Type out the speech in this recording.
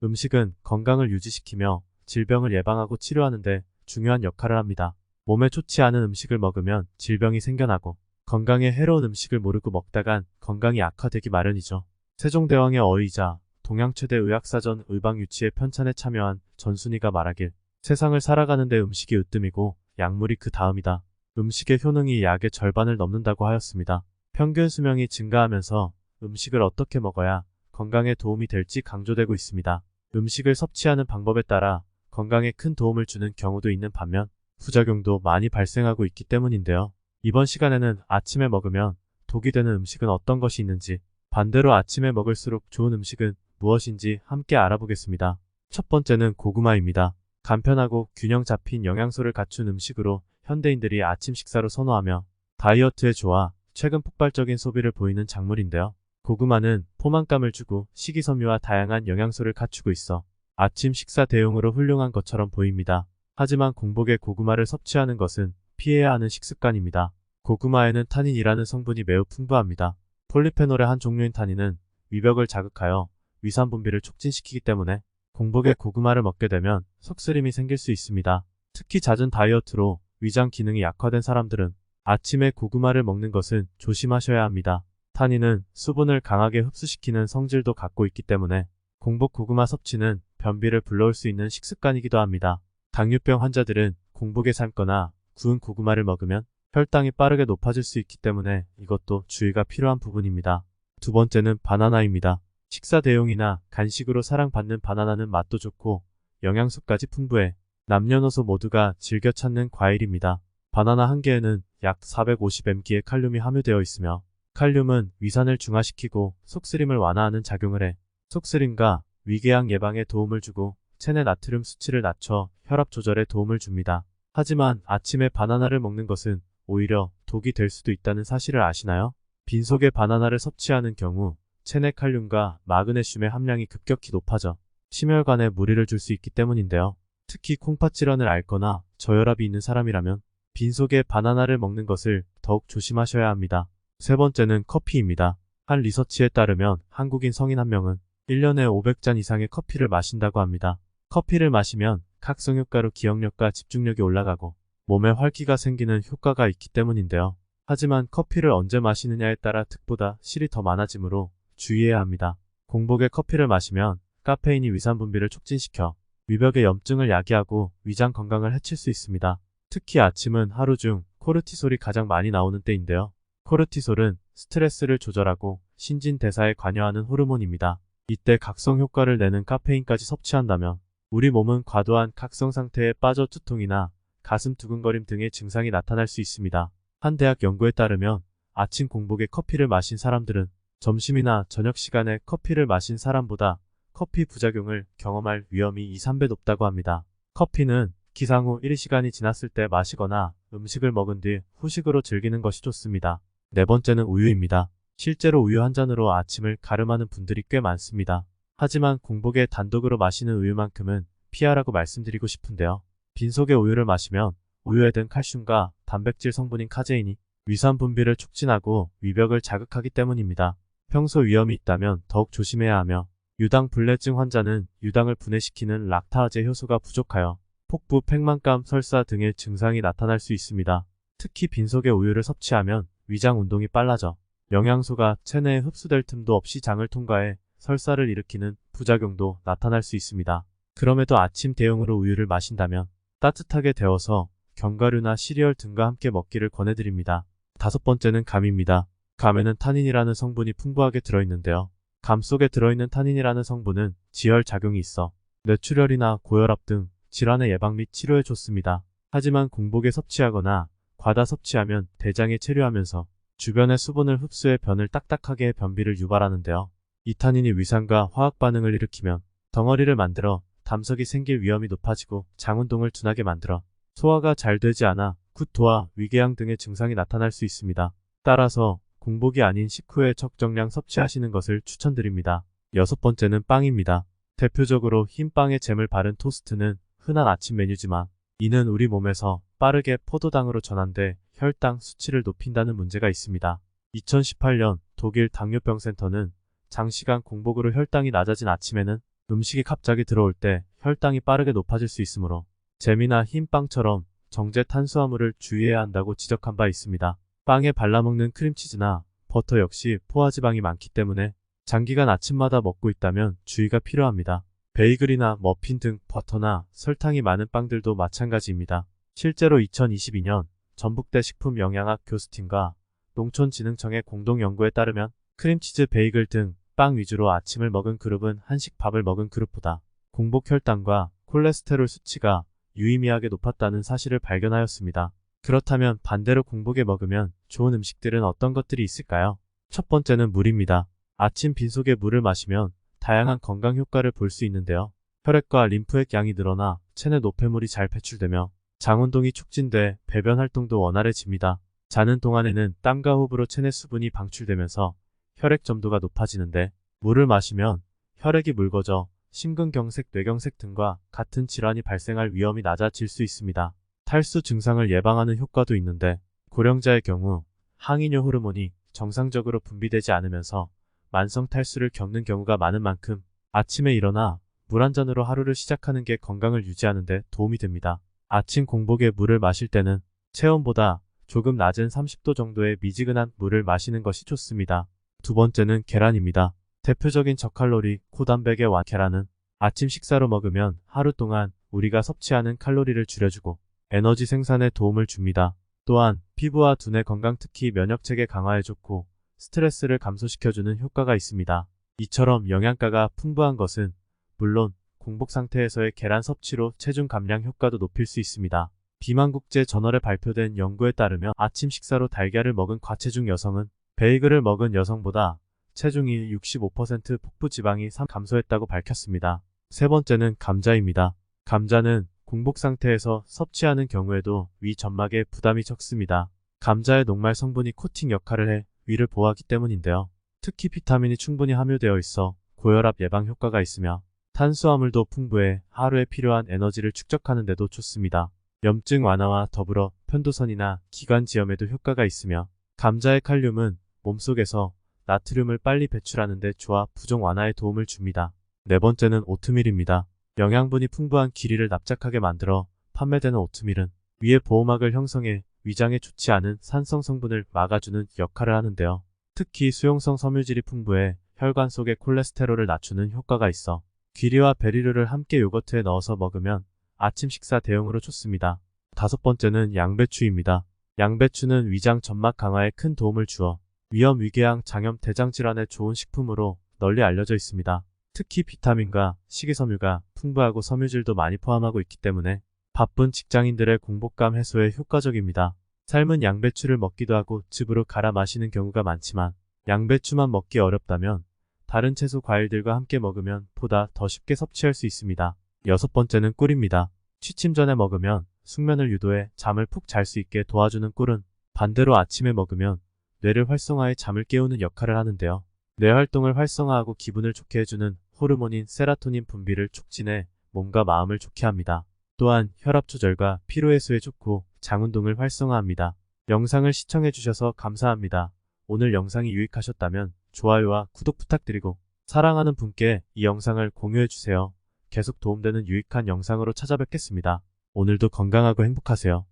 음식은 건강을 유지시키며 질병을 예방하고 치료하는 데 중요한 역할을 합니다. 몸에 좋지 않은 음식을 먹으면 질병이 생겨나고 건강에 해로운 음식을 모르고 먹다간 건강이 악화되기 마련이죠. 세종대왕의 어의이자 동양 최대 의학사전 의방유치의 편찬에 참여한 전순희가 말하길 세상을 살아가는 데 음식이 으뜸이고 약물이 그 다음이다. 음식의 효능이 약의 절반을 넘는다고 하였습니다. 평균 수명이 증가하면서 음식을 어떻게 먹어야 건강에 도움이 될지 강조되고 있습니다. 음식을 섭취하는 방법에 따라 건강에 큰 도움을 주는 경우도 있는 반면 부작용도 많이 발생하고 있기 때문인데요. 이번 시간에는 아침에 먹으면 독이 되는 음식은 어떤 것이 있는지, 반대로 아침에 먹을수록 좋은 음식은 무엇인지 함께 알아보겠습니다. 첫 번째는 고구마입니다. 간편하고 균형 잡힌 영양소를 갖춘 음식으로 현대인들이 아침 식사로 선호하며 다이어트에 좋아 최근 폭발적인 소비를 보이는 작물인데요. 고구마는 포만감을 주고 식이섬유와 다양한 영양소를 갖추고 있어 아침 식사 대용으로 훌륭한 것처럼 보입니다. 하지만 공복에 고구마를 섭취하는 것은 피해야 하는 식습관입니다. 고구마에는 타닌이라는 성분이 매우 풍부합니다. 폴리페놀의 한 종류인 타닌은 위벽을 자극하여 위산 분비를 촉진시키기 때문에 공복에 고구마를 먹게 되면 속쓰림이 생길 수 있습니다. 특히 잦은 다이어트로 위장 기능이 약화된 사람들은 아침에 고구마를 먹는 것은 조심하셔야 합니다. 타닌은 수분을 강하게 흡수시키는 성질도 갖고 있기 때문에 공복 고구마 섭취는 변비를 불러올 수 있는 식습관이기도 합니다. 당뇨병 환자들은 공복에 삶거나 구운 고구마를 먹으면 혈당이 빠르게 높아질 수 있기 때문에 이것도 주의가 필요한 부분입니다. 두 번째는 바나나입니다. 식사 대용이나 간식으로 사랑받는 바나나는 맛도 좋고 영양소까지 풍부해 남녀노소 모두가 즐겨 찾는 과일입니다. 바나나 한 개에는 약 450mg의 칼륨이 함유되어 있으며 칼륨은 위산을 중화시키고 속쓰림을 완화하는 작용을 해 속쓰림과 위궤양 예방에 도움을 주고 체내 나트륨 수치를 낮춰 혈압 조절에 도움을 줍니다. 하지만 아침에 바나나를 먹는 것은 오히려 독이 될 수도 있다는 사실을 아시나요? 빈속에 바나나를 섭취하는 경우 체내 칼륨과 마그네슘의 함량이 급격히 높아져 심혈관에 무리를 줄 수 있기 때문인데요. 특히 콩팥 질환을 앓거나 저혈압이 있는 사람이라면 빈속에 바나나를 먹는 것을 더욱 조심하셔야 합니다. 세 번째는 커피입니다. 한 리서치에 따르면 한국인 성인 한 명은 1년에 500잔 이상의 커피를 마신다고 합니다. 커피를 마시면 각성효과로 기억력과 집중력이 올라가고 몸에 활기가 생기는 효과가 있기 때문인데요. 하지만 커피를 언제 마시느냐에 따라 득보다 실이 더 많아지므로 주의해야 합니다. 공복에 커피를 마시면 카페인이 위산 분비를 촉진시켜 위벽의 염증을 야기하고 위장 건강을 해칠 수 있습니다. 특히 아침은 하루 중 코르티솔이 가장 많이 나오는 때인데요. 코르티솔은 스트레스를 조절하고 신진대사에 관여하는 호르몬입니다. 이때 각성 효과를 내는 카페인까지 섭취한다면 우리 몸은 과도한 각성 상태에 빠져 두통이나 가슴 두근거림 등의 증상이 나타날 수 있습니다. 한 대학 연구에 따르면 아침 공복에 커피를 마신 사람들은 점심이나 저녁 시간에 커피를 마신 사람보다 커피 부작용을 경험할 위험이 2~3배 높다고 합니다. 커피는 기상 후 1시간이 지났을 때 마시거나 음식을 먹은 뒤 후식으로 즐기는 것이 좋습니다. 네 번째는 우유입니다. 실제로 우유 한 잔으로 아침을 가름하는 분들이 꽤 많습니다. 하지만 공복에 단독으로 마시는 우유만큼은 피하라고 말씀드리고 싶은데요. 빈속에 우유를 마시면 우유에 든 칼슘과 단백질 성분인 카제인이 위산 분비를 촉진하고 위벽을 자극하기 때문입니다. 평소 위험이 있다면 더욱 조심해야 하며 유당 불내증 환자는 유당을 분해시키는 락타아제 효소가 부족하여 폭부, 팽만감, 설사 등의 증상이 나타날 수 있습니다. 특히 빈속에 우유를 섭취하면 위장 운동이 빨라져 영양소가 체내에 흡수될 틈도 없이 장을 통과해 설사를 일으키는 부작용도 나타날 수 있습니다. 그럼에도 아침 대용으로 우유를 마신다면 따뜻하게 데워서 견과류나 시리얼 등과 함께 먹기를 권해드립니다. 다섯 번째는 감입니다. 감에는 타닌이라는 성분이 풍부하게 들어있는데요. 감 속에 들어있는 타닌이라는 성분은 지혈 작용이 있어 뇌출혈이나 고혈압 등 질환의 예방 및 치료에 좋습니다. 하지만 공복에 섭취하거나 과다 섭취하면 대장에 체류하면서 주변의 수분을 흡수해 변을 딱딱하게 해 변비를 유발하는데요. 이 타닌이 위산과 화학 반응을 일으키면 덩어리를 만들어 담석이 생길 위험이 높아지고 장운동을 둔하게 만들어 소화가 잘 되지 않아 구토와 위궤양 등의 증상이 나타날 수 있습니다. 따라서 공복이 아닌 식후에 적정량 섭취하시는 것을 추천드립니다. 여섯 번째는 빵입니다. 대표적으로 흰 빵에 잼을 바른 토스트는 흔한 아침 메뉴지만 이는 우리 몸에서 빠르게 포도당으로 전환돼 혈당 수치를 높인다는 문제가 있습니다. 2018년 독일 당뇨병 센터는 장시간 공복으로 혈당이 낮아진 아침에는 음식이 갑자기 들어올 때 혈당이 빠르게 높아질 수 있으므로 잼이나 흰빵처럼 정제 탄수화물을 주의해야 한다고 지적한 바 있습니다. 빵에 발라먹는 크림치즈나 버터 역시 포화지방이 많기 때문에 장기간 아침마다 먹고 있다면 주의가 필요합니다. 베이글이나 머핀 등 버터나 설탕이 많은 빵들도 마찬가지입니다. 실제로 2022년 전북대 식품영양학 교수팀과 농촌진흥청의 공동 연구에 따르면 크림치즈, 베이글 등 빵 위주로 아침을 먹은 그룹은 한식 밥을 먹은 그룹보다 공복 혈당과 콜레스테롤 수치가 유의미하게 높았다는 사실을 발견하였습니다. 그렇다면 반대로 공복에 먹으면 좋은 음식들은 어떤 것들이 있을까요? 첫 번째는 물입니다. 아침 빈속에 물을 마시면 다양한 건강 효과를 볼 수 있는데요. 혈액과 림프액 양이 늘어나 체내 노폐물이 잘 배출되며 장운동이 촉진돼 배변 활동도 원활해집니다. 자는 동안에는 땀과 호흡으로 체내 수분이 방출되면서 혈액 점도가 높아지는데 물을 마시면 혈액이 묽어져 심근경색, 뇌경색 등과 같은 질환이 발생할 위험이 낮아질 수 있습니다. 탈수 증상을 예방하는 효과도 있는데 고령자의 경우 항이뇨 호르몬이 정상적으로 분비되지 않으면서 만성 탈수를 겪는 경우가 많은 만큼 아침에 일어나 물 한 잔으로 하루를 시작하는 게 건강을 유지하는 데 도움이 됩니다. 아침 공복에 물을 마실 때는 체온보다 조금 낮은 30도 정도의 미지근한 물을 마시는 것이 좋습니다. 두 번째는 계란입니다. 대표적인 저칼로리, 고단백의 계란은 아침 식사로 먹으면 하루 동안 우리가 섭취하는 칼로리를 줄여주고 에너지 생산에 도움을 줍니다. 또한 피부와 두뇌 건강, 특히 면역체계 강화에 좋고 스트레스를 감소시켜주는 효과가 있습니다. 이처럼 영양가가 풍부한 것은 물론 공복 상태에서의 계란 섭취로 체중 감량 효과도 높일 수 있습니다. 비만국제 저널에 발표된 연구에 따르면 아침 식사로 달걀을 먹은 과체중 여성은 베이글을 먹은 여성보다 체중이 65% 폭부 지방이 감소했다고 밝혔습니다. 세 번째는 감자입니다. 감자는 공복 상태에서 섭취하는 경우에도 위 점막에 부담이 적습니다. 감자의 녹말 성분이 코팅 역할을 해 위를 보호하기 때문인데요. 특히 비타민이 충분히 함유되어 있어 고혈압 예방 효과가 있으며 탄수화물도 풍부해 하루에 필요한 에너지를 축적하는 데도 좋습니다. 염증 완화와 더불어 편도선이나 기관지염에도 효과가 있으며 감자의 칼륨은 몸속에서 나트륨을 빨리 배출하는 데 좋아 부종 완화에 도움을 줍니다. 네 번째는 오트밀입니다. 영양분이 풍부한 기리를 납작하게 만들어 판매되는 오트밀은 위의 보호막을 형성해 위장에 좋지 않은 산성 성분을 막아주는 역할을 하는데요. 특히 수용성 섬유질이 풍부해 혈관 속의 콜레스테롤을 낮추는 효과가 있어 귀리와 베리류를 함께 요거트에 넣어서 먹으면 아침 식사 대용으로 좋습니다. 다섯 번째는 양배추입니다. 양배추는 위장 점막 강화에 큰 도움을 주어 위염, 위궤양, 장염, 대장 질환에 좋은 식품으로 널리 알려져 있습니다. 특히 비타민과 식이섬유가 풍부하고 섬유질도 많이 포함하고 있기 때문에 바쁜 직장인들의 공복감 해소에 효과적입니다. 삶은 양배추를 먹기도 하고 즙으로 갈아 마시는 경우가 많지만 양배추만 먹기 어렵다면 다른 채소 과일들과 함께 먹으면 보다 더 쉽게 섭취할 수 있습니다. 여섯 번째는 꿀입니다. 취침 전에 먹으면 숙면을 유도해 잠을 푹 잘 수 있게 도와주는 꿀은 반대로 아침에 먹으면 뇌를 활성화해 잠을 깨우는 역할을 하는데요. 뇌 활동을 활성화하고 기분을 좋게 해주는 호르몬인 세라토닌 분비를 촉진해 몸과 마음을 좋게 합니다. 또한 혈압 조절과 피로 해소에 좋고 장운동을 활성화합니다. 영상을 시청해주셔서 감사합니다. 오늘 영상이 유익하셨다면 좋아요와 구독 부탁드리고 사랑하는 분께 이 영상을 공유해주세요. 계속 도움되는 유익한 영상으로 찾아뵙겠습니다. 오늘도 건강하고 행복하세요.